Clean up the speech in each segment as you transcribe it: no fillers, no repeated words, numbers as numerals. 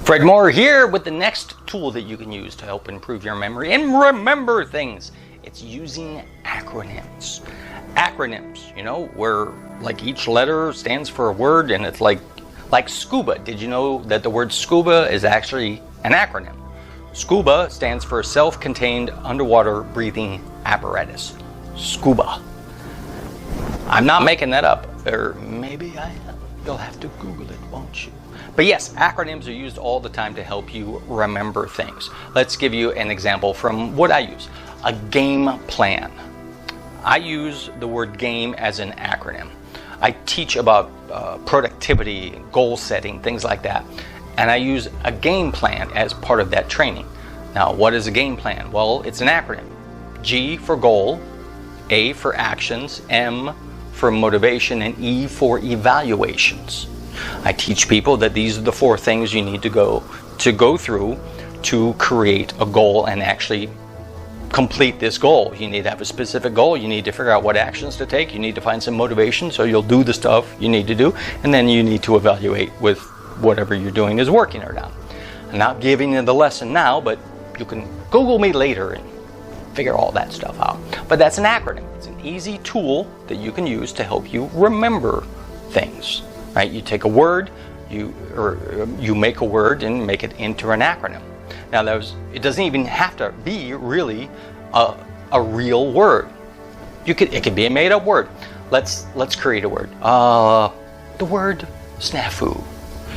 Fred Moore here with the next tool that you can use to help improve your memory and remember things. It's using acronyms. Acronyms, you know, where like each letter stands for a word, and it's like scuba. Did you know that the word scuba is actually an acronym? SCUBA stands for self-contained underwater breathing apparatus. SCUBA. I'm not making that up, or maybe I am. You'll have to Google it, won't you? But yes, acronyms are used all the time to help you remember things. Let's give you an example from what I use. A game plan. I use the word game as an acronym. I teach about productivity, goal setting, things like that. And I use a game plan as part of that training. Now, what is a game plan? Well, it's an acronym. G for goal, A for actions, M for motivation, and E for evaluations. I teach people that these are the 4 things you need to go through to create a goal and actually complete this goal. You need to have a specific goal. You need to figure out what actions to take. You need to find some motivation, so you'll do the stuff you need to do, and then you need to evaluate with whatever you're doing is working or not. I'm not giving you the lesson now, but you can Google me later and figure all that stuff out. But that's an acronym. It's an easy tool that you can use to help you remember things. Right? You take a word, you make a word and make it into an acronym. Now, it doesn't even have to be really a real word. It could be a made-up word. Let's create a word. The word snafu.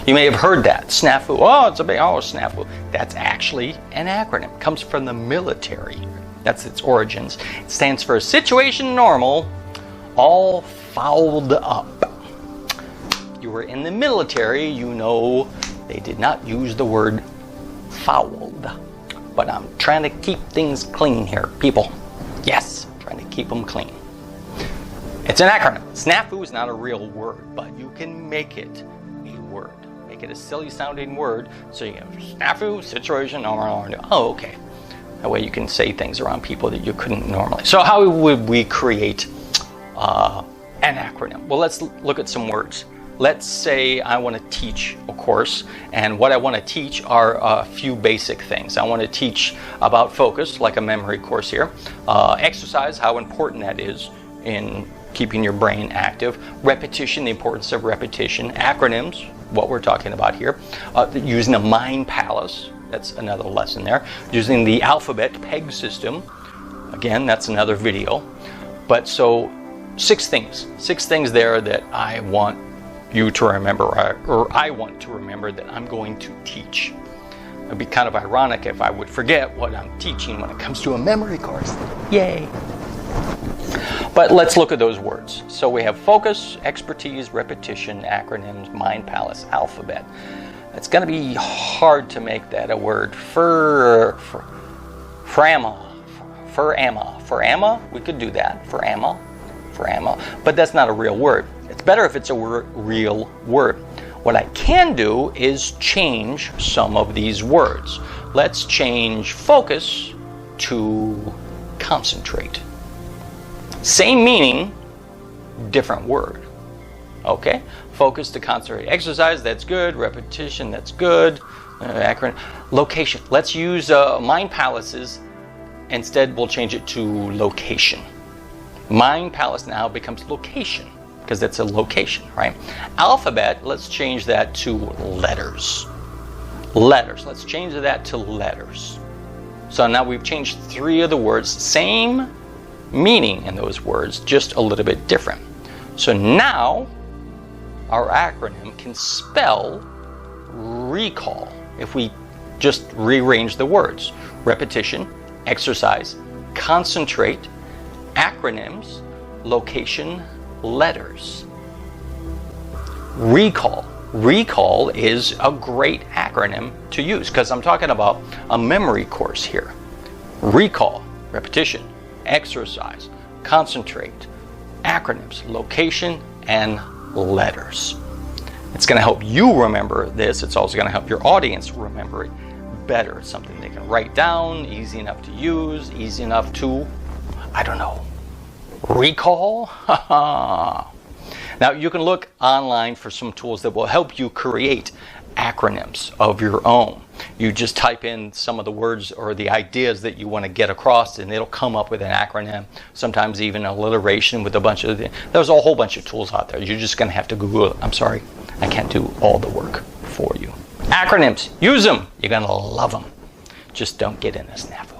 You may have heard that, snafu. Snafu. That's actually an acronym. It comes from the military. That's its origins. It stands for situation normal, all fouled up. You were in the military, you know they did not use the word fouled. But I'm trying to keep things clean here, people. Yes, trying to keep them clean. It's an acronym. Snafu is not a real word, but you can make it a word. Make it a silly sounding word, so you have snafu, situation, oh, okay. That way you can say things around people that you couldn't normally. So how would we create an acronym? Well, let's look at some words. Let's say I want to teach a course, and what I want to teach are a few basic things. I want to teach about focus, like a memory course here. Exercise, how important that is in keeping your brain active. Repetition, the importance of repetition. Acronyms, what we're talking about here. Using a mind palace, that's another lesson there. Using the alphabet PEG system, again, that's another video. But so 6 things there that I want you to remember, or I want to remember that I'm going to teach. It'd be kind of ironic if I would forget what I'm teaching when it comes to a memory course. Yay! But let's look at those words. So we have focus, expertise, repetition, acronyms, mind palace, alphabet. It's going to be hard to make that a word. Forama, we could do that. Forama, but that's not a real word. It's better if it's a real word. What I can do is change some of these words. Let's change focus to concentrate. Same meaning, different word. Okay? Focus to concentrate. Exercise, that's good. Repetition, that's good. Acronym. Location. Let's use mind palaces. Instead, we'll change it to location. Mind palace now becomes location, because that's a location, right? Alphabet, let's change that to letters. Let's change that to letters. So now we've changed 3 of the words, same meaning in those words, just a little bit different. So now our acronym can spell recall if we just rearrange the words. Repetition, exercise, concentrate, acronyms, location, letters. Recall. Recall is a great acronym to use because I'm talking about a memory course here. Recall, repetition, exercise, concentrate, acronyms, location, and letters. It's going to help you remember this. It's also going to help your audience remember it better. It's something they can write down, easy enough to use, easy enough to, I don't know, recall? Now, you can look online for some tools that will help you create acronyms of your own. You just type in some of the words or the ideas that you want to get across, and it'll come up with an acronym, sometimes even alliteration with a bunch of there's a whole bunch of tools out there. You're just going to have to Google it. I'm sorry, I can't do all the work for you. Acronyms, use them. You're going to love them. Just don't get in a snafu.